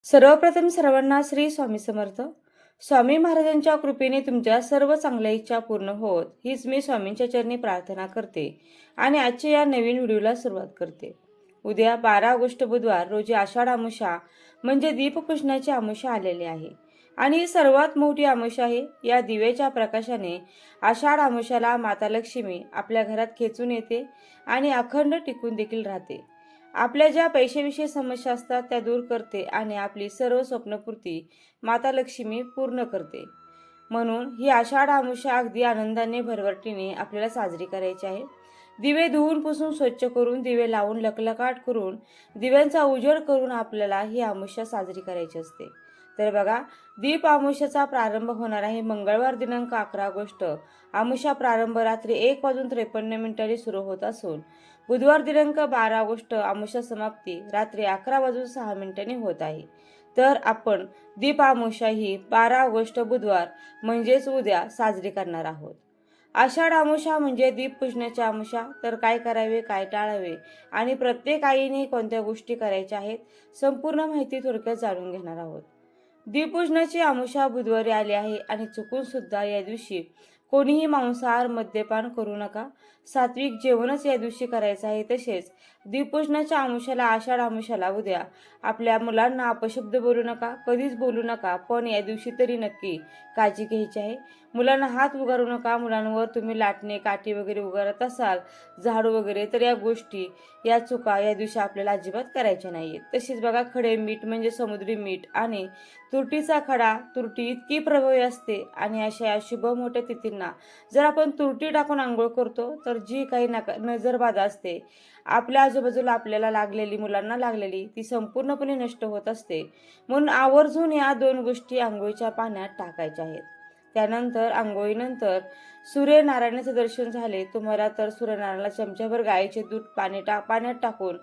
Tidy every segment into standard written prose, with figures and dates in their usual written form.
सर्वप्रथम सर्वांना श्री स्वामी समर्थ. स्वामी महाराजांच्या कृपेने तुमच्या सर्व चांगल्या इच्छा पूर्ण होत हीच मी स्वामींच्या चरणी प्रार्थना करते आणि आजच्या या नवीन व्हिडिओला सुरुवात करते. उद्या 12 ऑगस्ट बुधवार रोजी आषाढ अमावस्या म्हणजे दीपपूजनाची अमावस्या आलेली आहे आणि ही सर्वात मोठी अमावस्या आहे. या दिव्याच्या प्रकाशाने आषाढ अमावस्याला माता लक्ष्मी आपल्या घरात खेचून येते आणि अखंड टिकून देखील राहते. आपल्या ज्या पैशाविषयी समस्या असतात त्या दूर करते आणि आपली सर्व स्वप्नपूर्ती माता लक्ष्मी पूर्ण करते. म्हणून ही आषाढ अमावस्या अगदी आनंदाने भरभराटीने आपल्याला साजरी करायची आहे. दिवे धुवून पुसून स्वच्छ करून दिवे लावून लखलखाट करून दिव्यांचा उजेड करून आपल्याला ही अमावस्या साजरी करायची असते. तर बघा, दीप अमावस्याचा प्रारंभ होणार आहे मंगळवार दिनांक 11 ऑगस्ट. अमावस्या प्रारंभ रात्री 1:53 सुरू होत असून बुधवार दिनांक 12 ऑगस्ट अमावस्या समाप्ती रात्री 11:06 होत आहे. तर आपण दीप अमावस्या ही 12 ऑगस्ट बुधवार म्हणजेच उद्या साजरी करणार आहोत. आषाढ अमावस्या म्हणजे दीपपूजनाची अमावस्या. तर काय करावे, काय टाळावे आणि प्रत्येक आईने कोणत्या गोष्टी करायच्या आहेत, संपूर्ण माहिती थोडक्यात जाणून घेणार आहोत. दीपपूजनाची अमावस्या बुधवारी आली आहे आणि चुकून सुद्धा या दिवशी कोणीही मांसाहार मद्यपान करू नका. सात्विक जेवणच या दिवशी करायचं आहे. तसेच दीपपूजनाच्या अमावस्याला आषाढ अमावस्याला उद्या आपल्या मुलांना अपशब्द बोलू नका, कधीच बोलू नका. पण या दिवशी तरी नक्की काळजी घ्यायची आहे. मुलांना हात उगारू नका. मुलांवर तुम्ही लाटणे काठी वगैरे उगारत असाल, झाडू वगैरे, तर या गोष्टी या चुका या दिवशी आपल्याला अजिबात करायच्या नाहीत. तसेच बघा, खडे मीठ म्हणजे समुद्री मीठ आणि तुरटीचा खडा, तुरटी इतकी प्रभावी असते आणि अशा अशुभ मोठ्या तिथींना जर आपण तुरटी टाकून आंघोळ करतो तर जी काही नजरबाधा असते आपल्या आजूबाजूला आपल्याला लागलेली, मुलांना लागलेली, ती संपूर्णपणे नष्ट होत असते. म्हणून आवर्जून या 2 गोष्टी आंघोळीच्या पाण्यात टाकायच्या आहेत. त्यानंतर आंघोळीनंतर सूर्यनारायणाचे दर्शन झाले तुम्हाला तर सूर्यनारायणाला चमच्याभर गाईचे दूध पाण्यात टाकून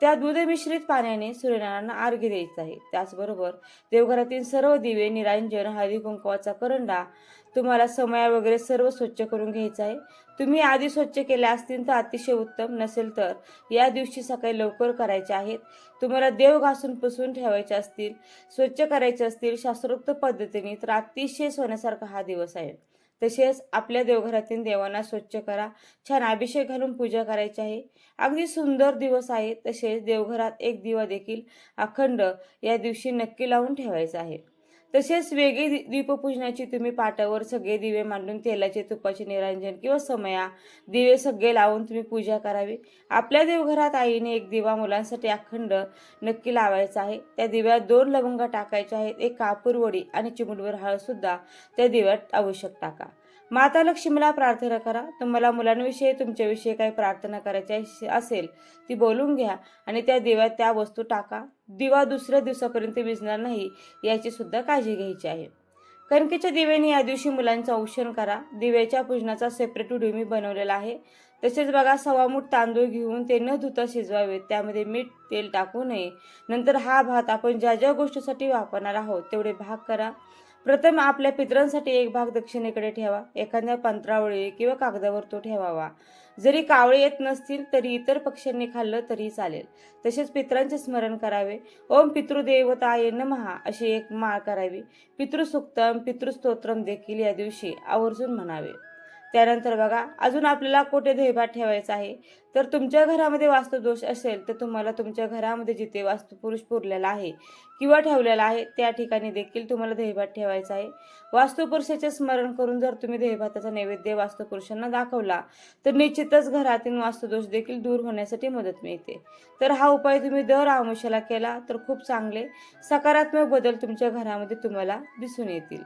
त्या दूध मिश्रित पाण्याने सूर्यनारायणांना अर्घ्य द्यायचा आहे. त्याचबरोबर देवघरातील सर्व दिवे, निरांजन, हळदी कुंकवाचा करंडा, तुम्हाला समया वगैरे सर्व स्वच्छ करून घ्यायचं आहे. तुम्ही आधी स्वच्छ केल्या असतील तर अतिशय उत्तम, नसेल तर या दिवशी सकाळी लवकर करायचे आहेत. तुम्हाला देव घासून पुसून ठेवायचे असतील, स्वच्छ करायचे असतील शास्त्रोक्त पद्धतीने तर अतिशय सोन्यासारखा हा दिवस आहे. तसेच आपल्या देवघरातील देवांना स्वच्छ करा, छान अभिषेक घालून पूजा करायची आहे. अगदी सुंदर दिवस आहे. तसेच देवघरात एक दिवा देखील अखंड या दिवशी नक्की लावून ठेवायचा आहे. तसेच वेगळी दीपपूजनाची तुम्ही पाटावर सगळे दिवे मांडून तेलाचे, तुपाचे निरांजन किंवा समया दिवे सगळे लावून तुम्ही पूजा करावी. आपल्या देवघरात आईने एक दिवा मुलांसाठी अखंड नक्की लावायचा आहे. त्या दिव्यात 2 लवंगा टाकायच्या आहेत, एक कापूरवडी आणि चिमूटभर हळद सुद्धा त्या दिव्यात आवश्यक टाका. माता लक्ष्मीला प्रार्थना करा. तुम्हाला मुलांविषयी, तुमच्याविषयी काही प्रार्थना करायची असेल ती बोलून घ्या आणि त्या दिव्यात त्या वस्तू टाका. दिवा दुसऱ्या दिवसापर्यंत विझणार नाही याची सुद्धा काळजी घ्यायची आहे. कणकेच्या दिव्याने या दिवशी मुलांचं औक्षण करा. दिव्याच्या पूजनाचा सेपरेट व्हिडिओ मी बनवलेला आहे. तसेच बघा, 1.25 मूठ तांदूळ घेऊन ते न धुता शिजवावेत. त्यामध्ये मीठ, तेल टाकू नये. नंतर हा भात आपण ज्या ज्या गोष्टीसाठी वापरणार आहोत तेवढे भाग करा. प्रथम आपल्या पितरांसाठी एक भाग दक्षिणेकडे ठेवा. एखाद्या पंत्रावळी किंवा कागदावर तो ठेवावा. जरी कावळे येत नसतील तरी इतर पक्ष्यांनी खाल्लं तरी चालेल. तसेच पितरांचे स्मरण करावे. ओम पितृदेवताय नमः अशी एक माळ करावी. पितृसुक्तम, पितृस्तोत्रम देखील या दिवशी आवर्जून म्हणावे. त्यानंतर बघा, अजून आपल्याला कुठे दहीभात ठेवायचा आहे तर तुमच्या घरामध्ये वास्तुदोष असेल तर तुम्हाला तुमच्या घरामध्ये जिथे वास्तुपुरुष पुरलेला आहे किंवा ठेवलेला आहे त्या ठिकाणी देखील तुम्हाला दहीभात ठेवायचा आहे. वास्तुपुरुषाचे स्मरण करून जर तुम्ही दहीभाताचा नैवेद्य वास्तुपुरुषांना दाखवला तर निश्चितच घरातील वास्तुदोष देखील दूर होण्यासाठी मदत मिळते. तर हा उपाय तुम्ही दर अमावस्येला केला तर खूप चांगले सकारात्मक बदल तुमच्या घरामध्ये तुम्हाला दिसून येतील.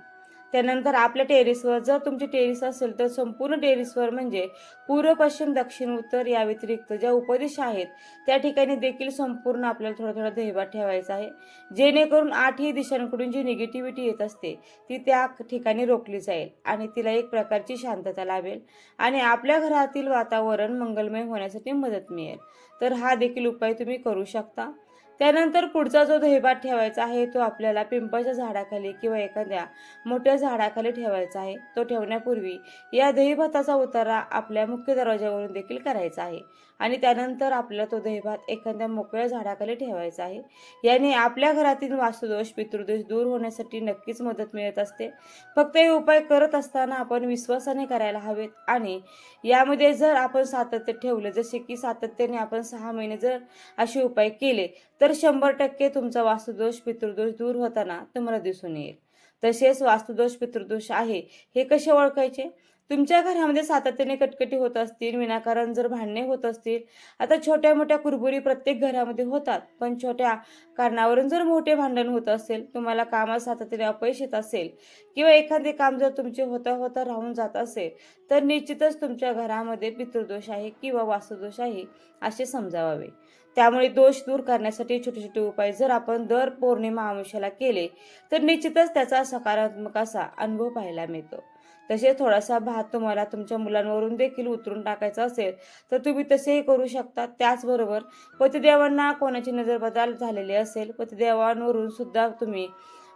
त्यानंतर आपल्या टेरेसवर, जर तुमची टेरेस असेल तर संपूर्ण टेरेसवर म्हणजे पूर्व, पश्चिम, दक्षिण, उत्तर या व्यतिरिक्त ज्या उपदिशा आहेत त्या ठिकाणी देखील संपूर्ण आपल्याला थोडा थोडा दहीभात ठेवायचा आहे. जेणेकरून 8ही दिशांकडून जी निगेटिव्हिटी येत असते ती त्या ठिकाणी रोखली जाईल आणि तिला एक प्रकारची शांतता लाभेल आणि आपल्या घरातील वातावरण मंगलमय होण्यासाठी मदत मिळेल. तर हा देखील उपाय तुम्ही करू शकता. त्यानंतर पुढचा जो दहीभात ठेवायचा आहे तो आपल्याला पिंपळाच्या झाडाखाली किंवा एखाद्या मोठ्या झाडाखाली ठेवायचा आहे. तो ठेवण्यापूर्वी या दहीभाताचा उतारा आपल्या मुख्य दरवाज्यावरून देखील करायचा आहे आणि त्यानंतर आपल्याला तो दहीभात एखाद्या मोकळ्या झाडाखाली ठेवायचा आहे. याने आपल्या घरातील वास्तुदोष, पितृदोष दूर होण्यासाठी नक्कीच मदत मिळत असते. फक्त हे उपाय करत असताना आपण विश्वासाने करायला हवेत आणि यामध्ये जर आपण सातत्य ठेवलं, जसे की सातत्याने आपण 6 महिने जर असे उपाय केले, तर 100% तुमचा वास्तुदोष, पितृदोष दूर होताना तुम्हाला दिसून येईल. तसेच वास्तुदोष, पितृदोष आहे हे कसे ओळखायचे? तुमच्या घरामध्ये सातत्याने कटकटी होत असतील, विनाकारण जर भांडणे होत असतील, आता छोट्या-मोठ्या कुरबुरी प्रत्येक घरामध्ये होतात, पण छोट्या कारणावरून जर मोठे भांडण होत असेल, तुम्हाला कामात सातत्याने अपयश येत असेल किंवा एखादे काम जर तुमचे होता होता राहून जात असेल, तर निश्चितच तुमच्या घरामध्ये पितृदोष आहे किंवा वास्तुदोष आहे असे समजावावे. त्यामुळे दोष दूर करण्यासाठी छोटे छोटे उपाय जर आपण दर पौर्णिमा अमावस्येला केले, तर निश्चितच त्याचा सकारात्मक असा अनुभव पाहायला मिळतो. तसेच थोडासा भात तुम्हाला तुमच्या मुलांवरून देखील उतरून टाकायचा असेल, तर तुम्ही तसेही करू शकता. त्याचबरोबर पतिदेवांना कोणाची नजरबदल झालेली असेल, पतिदेवांवरून सुद्धा तुम्ही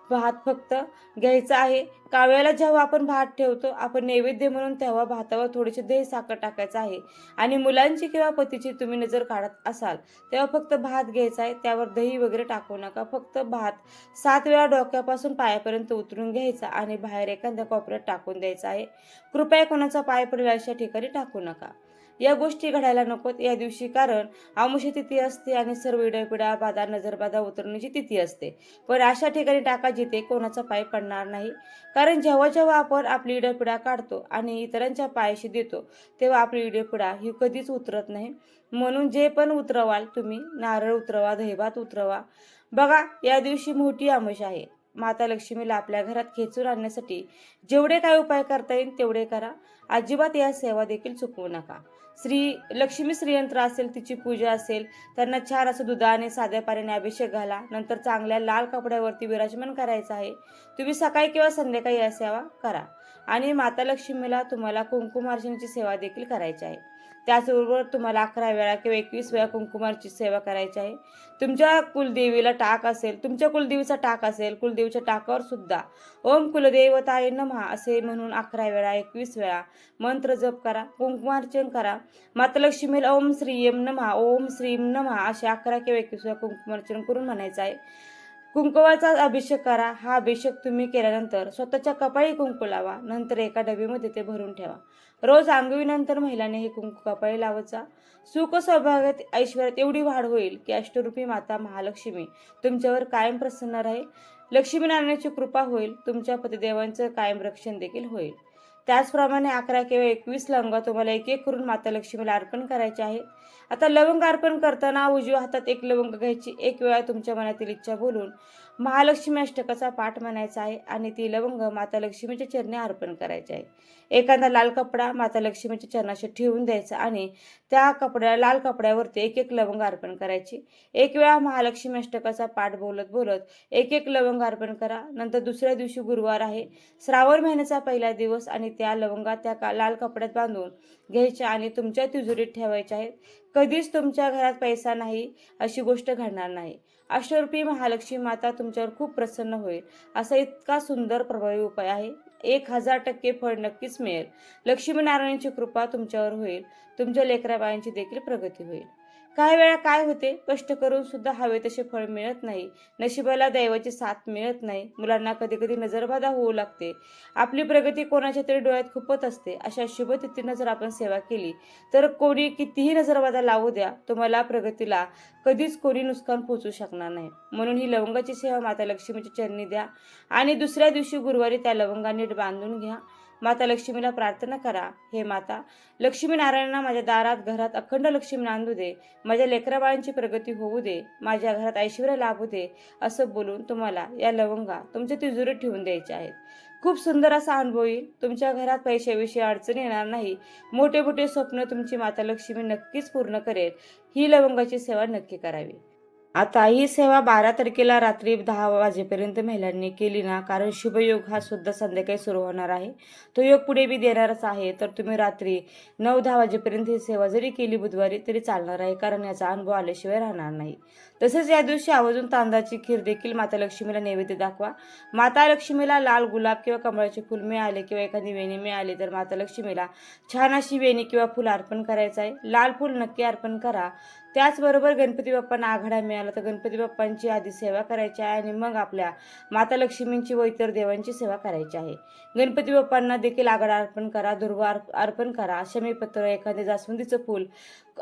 भात फक्त घ्यायचा आहे. कावळ्याला जेव्हा आपण भात ठेवतो, आपण नैवेद्य म्हणून, तेव्हा भातावर थोडीशी दही साखर टाकायचं आहे आणि मुलांची किंवा पतीची तुम्ही नजर काढत असाल, तेव्हा फक्त भात घ्यायचा आहे. त्यावर दही वगैरे टाकू नका. फक्त भात 7 वेळा डोक्यापासून पायापर्यंत उतरून घ्यायचा आणि बाहेर एखाद्या कोपऱ्यात टाकून द्यायचा आहे. कृपया कोणाचा पाय पडेल अशा ठिकाणी टाकू नका. या गोष्टी घडायला नकोत या दिवशी, कारण अमावस्या तिथी असते आणि सर्व इडापिडा, बाधा, नजरबाधा उतरण्याची तिथी असते. पण अशा ठिकाणी टाका जिथे कोणाचा पाय पडणार नाही, कारण जेव्हा जेव्हा आपण आपली इडापिडा काढतो आणि इतरांच्या पायाशी देतो, तेव्हा आपली इडापिडा ही कधीच उतरत नाही. म्हणून जे पण उतरवाल तुम्ही, नारळ उतरवा, दहीभात उतरवा. बघा, या दिवशी मोठी अमावस्या आहे. माता लक्ष्मीला आपल्या घरात खेचून आणण्यासाठी जेवढे काय उपाय करता येईल तेवढे करा. अजिबात या सेवा देखील चुकवू नका. लक्ष्मी श्रीयंत्र असेल, तिची पूजा असेल, त्यांना छान असं दुधाने साध्या पाण्याने अभिषेक घाला. नंतर चांगल्या लाल कपड्यावरती विराजमान करायचं आहे. तुम्ही सकाळी किंवा संध्याकाळी या सेवा करा आणि माता लक्ष्मीला तुम्हाला कुंकुमार्चनेची सेवा देखील करायची आहे. त्याचबरोबर तुम्हाला 11 वेळा किंवा 21 वेळा कुंकुमाची सेवा करायची आहे. तुमच्या कुलदेवीला टाक असेल, तुमच्या कुलदेवीचा टाक असेल, कुलदेवीच्या टाकावर सुद्धा ओम कुलदेवताय नमः असे म्हणून 11 वेळा, 21 वेळा मंत्र जप करा, कुंकुमार्चन करा. माता लक्ष्मीला ओम श्रीयम नमः, ओम श्रीम नमः असे 11 किंवा 21 वेळा कुंकुमार्चन करून म्हणायचं आहे. कुंकुवाचा अभिषेक करा. हा अभिषेक तुम्ही केल्यानंतर स्वतःच्या कपाळी कुंकू लावा. नंतर एका डबीमध्ये ते भरून ठेवा. रोज आंघोळीनंतर महिलांनी हे कुंकू कपाळी लावायचा. सुख सौभाग्यात, ऐश्वर्यात एवढी वाढ होईल की अष्टरूपी माता महालक्ष्मी तुमच्यावर कायम प्रसन्न राहील. लक्ष्मीनारायणाची कृपा होईल. तुमच्या पतिदेवांचं कायम रक्षण देखील होईल. त्याचप्रमाणे 11 किंवा 21 लवंगा तुम्हाला एक एक करून माता लक्ष्मीला अर्पण करायचे आहे. आता लवंग अर्पण करताना उजव्या हातात एक लवंग घ्यायची. एक वेळा तुमच्या मनातील इच्छा बोलून महालक्ष्मी अष्टकाचा पाठ म्हणायचा आहे आणि ती लवंग माता लक्ष्मीच्या चरणी अर्पण करायचे आहे. एखादा लाल कपडा माता लक्ष्मीच्या चरणाशी ठेवून द्यायचा आणि त्या लाल कपड्यावरती एक एक लवंग अर्पण करायची. एक वेळा महालक्ष्मी अष्टकाचा पाठ बोलत बोलत एक एक लवंग अर्पण करा. नंतर दुसऱ्या दिवशी गुरुवार आहे, श्रावण महिन्याचा पहिला दिवस, आणि त्या लवंगा त्या लाल कपड्यात बांधून घ्यायच्या आणि तुमच्या तिजोरीत ठेवायच्या आहेत. कधीच तुमच्या घरात पैसा नाही अशी गोष्ट घडणार नाही. अष्टरूपी महालक्ष्मी माता तुमच्यावर खूप प्रसन्न होईल. असा इतका सुंदर प्रभावी उपाय आहे. 1000% फळ नक्कीच मिळेल. लक्ष्मीनारायणाची कृपा तुमच्यावर होईल. तुमच्या लेकराबाळांची देखील प्रगती होईल. काही वेळा काय होते, कष्ट करून सुद्धा हवे तसे फळ मिळत नाही. नशिबाला दैवाची साथ मिळत नाही. मुलांना कधी कधी नजरबाधा होऊ लागते. आपली प्रगती कोणाच्या तरी डोळ्यात खुपत असते. अशा शुभतिथीनं जर आपण सेवा केली तर कोणी कितीही नजरबाधा लावू द्या, तुम्हाला प्रगतीला कधीच कोणी नुकसान पोहोचू शकणार नाही. म्हणून ही लवंगाची सेवा माता लक्ष्मीच्या चरणी द्या आणि दुसऱ्या दिवशी गुरुवारी त्या लवंगा नीट बांधून घ्या. माता लक्ष्मीला प्रार्थना करा, हे माता लक्ष्मीनारायणांना माझ्या दारात घरात अखंड लक्ष्मी नांदू दे, माझ्या लेकराबाळांची प्रगती होऊ दे, माझ्या घरात ऐश्वर्य लाभू दे, असं बोलून तुम्हाला या लवंगा तुमच्या तिजोरीत ठेवून द्यायच्या आहेत. खूप सुंदर असा अनुभव येईल. तुमच्या घरात पैशाविषयी अडचण येणार नाही. मोठे मोठे स्वप्न तुमची माता लक्ष्मी नक्कीच पूर्ण करेल. ही लवंगाची सेवा नक्की करावी. आता ही सेवा 12 तारखेला रात्री 10 वाजेपर्यंत महिलांनी केली ना, कारण शुभयोग हा सुद्धा संध्याकाळी सुरू होणार आहे. तो योग पुढे बी देणारच आहे. तर तुम्ही रात्री 9-10 वाजेपर्यंत ही सेवा जरी केली बुधवारी तरी चालणार आहे, कारण याचा अनुभव आल्याशिवाय राहणार नाही. तसेच या दिवशी आवर्जून तांदळाची खीर देखील माता लक्ष्मीला नैवेद्य दाखवा. माता लक्ष्मीला लाल गुलाब किंवा कमळाचे फूल मिळाले किंवा एखादी वेणी मिळाली तर माता लक्ष्मीला छान अशी वेणी किंवा फुल अर्पण करायचं आहे. लाल फूल नक्की अर्पण करा. त्याचबरोबर गणपती बाप्पांना आघाडा मिळाला तर गणपती बाप्पांची आधी सेवा करायची आहे आणि मग आपल्या माता लक्ष्मींची व इतर देवांची सेवा करायची आहे. गणपती बाप्पांना देखील आघाडा अर्पण करा, दुर्वा अर्पण करा, शमीपत्र, एखादे जास्वंदीचं फूल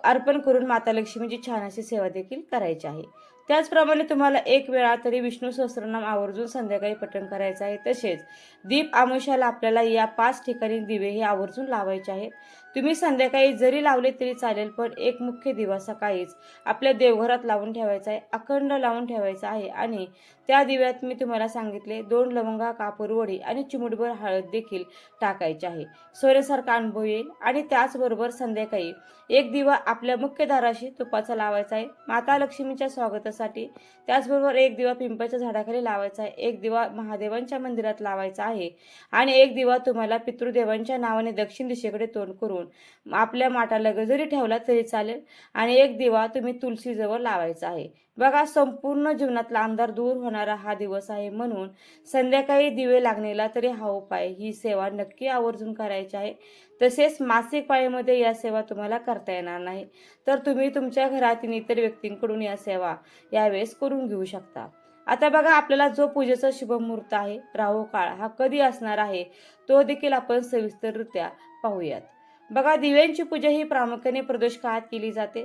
अर्पण करून माता लक्ष्मीची छान अशी सेवा देखील करायची आहे. त्याचप्रमाणे तुम्हाला एक वेळा तरी विष्णू सहस्त्रनाम आवर्जून संध्याकाळी पठण करायचं आहे. तसेच दीप आमुष्याला आपल्याला या 5 ठिकाणी दिवे हे आवर्जून लावायचे आहेत. तुम्ही संध्याकाळी जरी लावले तरी चालेल, पण एक मुख्य दिवा सकाळीच आपल्या देवघरात लावून ठेवायचा आहे, अखंड लावून ठेवायचा आहे. आणि त्या दिव्यात मी तुम्हाला सांगितले 2 लवंगा, कापूरवडी आणि चिमूटभर हळद देखील टाकायची आहे. सोन्यासारखा अनुभव येईल. आणि त्याचबरोबर संध्याकाळी एक दिवा आपल्या मुख्य दाराशी तुपाचा लावायचा आहे माता लक्ष्मीच्या स्वागतासाठी. त्याचबरोबर एक दिवा पिंपळाच्या झाडाखाली लावायचा आहे, एक दिवा महादेवांच्या मंदिरात लावायचा आहे आणि एक दिवा तुम्हाला पितृदेवांच्या नावाने दक्षिण दिशेकडे तोंड करून आपल्या माटाला जरी ठेवला तरी चालेल आणि एक दिवा तुम्ही तुळशीजवळ लावायचा आहे. बघा, संपूर्ण जीवनातला अंधार दूर होणारा हा दिवस आहे. म्हणून संध्याकाळी दिवे लागणेला तरी हा उपाय, ही सेवा नक्की आवर्जून करायची आहे. तसेच मासिक पाळीमध्ये या सेवा तुम्हाला करता येणार नाही, तर तुम्ही तुमच्या घरातील इतर व्यक्तींकडून या सेवा यावेळेस करून घेऊ शकता. आता बघा, आपल्याला जो पूजेचा शुभ मुहूर्त आहे, राहू काळ हा कधी असणार आहे तो देखील आपण सविस्तररित्या पाहूयात. बघा, दिव्यांची पूजा ही प्रामुख्याने प्रदोष काळात केली जाते.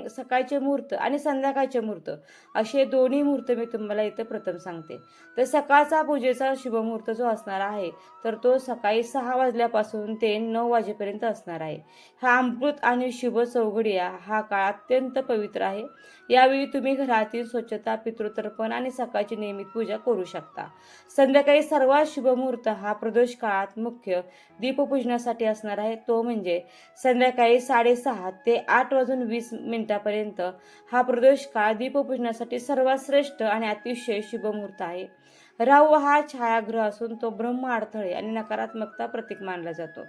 सकाळचे मुहूर्त आणि संध्याकाळचे मुहूर्त असे दोन्ही मुहूर्त मी तुम्हाला इथं प्रथम सांगते. तर सकाळचा पूजेचा शुभ मुहूर्त जो असणार आहे तर तो सकाळी 6 वाजल्यापासून ते 9 वाजेपर्यंत असणार आहे. हा अमृत आणि शुभ चौघडिया हा काळ अत्यंत पवित्र आहे. यावेळी तुम्ही घरातील स्वच्छता, पितृतर्पण आणि सकाळची नियमित पूजा करू शकता. संध्याकाळी सर्वात शुभ मुहूर्त हा प्रदोष काळात मुख्य दीपपूजनासाठी असणार आहे. तो म्हणजे संध्याकाळी 6:30 ते 8:20 हा प्रदोष काळ दीपपूजनासाठी सर्वात श्रेष्ठ आणि अतिशय शुभ मुहूर्त आहे. राहू हा छायाग्रह असून तो ब्रह्म, अडथळे आणि नकारात्मकता प्रतीक मानला जातो.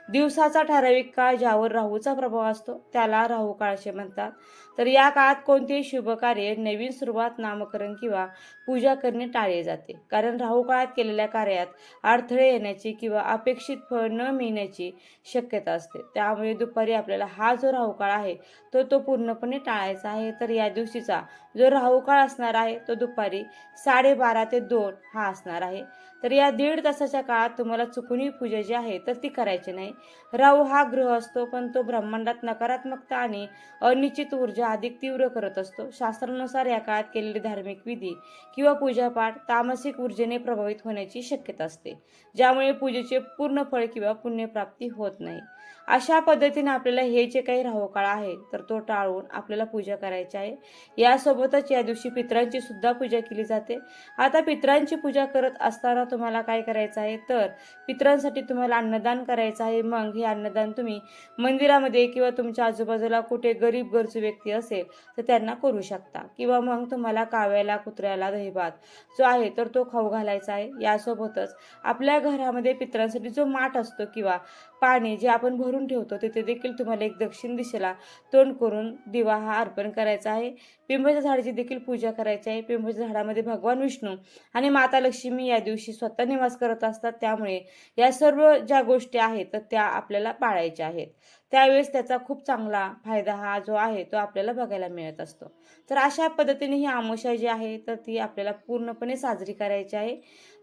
दिवसाचा ठराविक काळ ज्यावर राहूचा प्रभाव असतो त्याला राहू काळ असे म्हणतात. तर या काळात कोणतेही शुभ कार्य, नवीन सुरुवात, नामकरण किंवा पूजा करणे टाळले जाते, कारण राहू काळात केलेल्या कार्यात अडथळे येण्याची किंवा अपेक्षित फळ न मिळण्याची शक्यता असते. त्यामुळे दुपारी आपल्याला हा जो राहू काळ आहे तो पूर्णपणे टाळायचा आहे. तर या दिवशीचा जो राहू काळ असणार आहे तो दुपारी 12:30 ते 2 हा असणार आहे. तर या 1.5 तासाच्या काळात तुम्हाला चुकूनही पूजा जी आहे तर ती करायची नाही. राहू हा ग्रह असतो, पण तो ब्रह्मांडात नकारात्मकता आणि अनिश्चित ऊर्जा अधिक तीव्र करत असतो. शास्त्रानुसार या काळात केलेले धार्मिक विधी किंवा पूजापाठ तामसिक ऊर्जेने प्रभावित होण्याची शक्यता असते, ज्यामुळे पूजेचे पूर्ण फळ किंवा पुण्यप्राप्ती होत नाही. अशा पद्धतीने आपल्याला हे जे काही राहू काळ आहे तर तो टाळून आपल्याला पूजा करायची आहे. यासोबतच या दिवशी पितरांची सुद्धा पूजा केली जाते. आता पितरांची पूजा करत असताना तुम्हाला काय करायचं आहे तर पितरांसाठी तुम्हाला अन्नदान करायचं आहे. मग हे अन्नदान तुम्ही मंदिरामध्ये किंवा तुमच्या आजूबाजूला कुठे गरीब गरजू व्यक्ती असेल तर त्यांना करू शकता, किंवा मग तुम्हाला काव्याला, कुत्र्याला दहीभात जो आहे तर तो खाऊ घालायचा आहे. यासोबतच आपल्या घरामध्ये पितरांसाठी जो माठ असतो किंवा पाणी जे आपण भरून ठेवतो तिथे देखील तुम्हाला एक दक्षिण दिशेला तोंड करून दिवा हा अर्पण करायचा आहे. पिंपळाच्या झाडाची देखील पूजा करायची आहे. पिंपळाच्या झाडामध्ये भगवान विष्णू आणि माता लक्ष्मी या दिवशी स्वतः निवास करत असतात, त्यामुळे या सर्व ज्या गोष्टी आहेत तर त्या आपल्याला पाळायच्या आहेत. त्यावेळेस त्याचा खूप चांगला फायदा हा जो आहे तो आपल्याला बघायला मिळत असतो. तर अशा पद्धतीने ही अमावस्या जी आहे तर ती आपल्याला पूर्णपणे साजरी करायची आहे.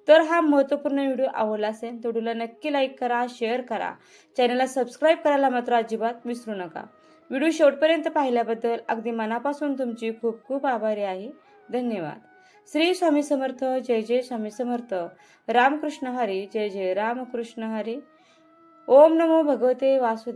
तर हा महत्त्वपूर्ण व्हिडिओ आवडला असेल तर व्हिडिओला नक्की लाईक करा, शेअर करा, चॅनलला सबस्क्राईब करायला मात्र अजिबात विसरू नका. व्हिडिओ शेवटपर्यंत पाहिल्याबद्दल अगदी मनापासून तुमची खूप खूप आभारी आहे. धन्यवाद. श्री स्वामी समर्थ. जय जय स्वामी समर्थ. रामकृष्ण हरी. जय जय रामकृष्ण हरी. ओम नमो भगवते वासुदेव.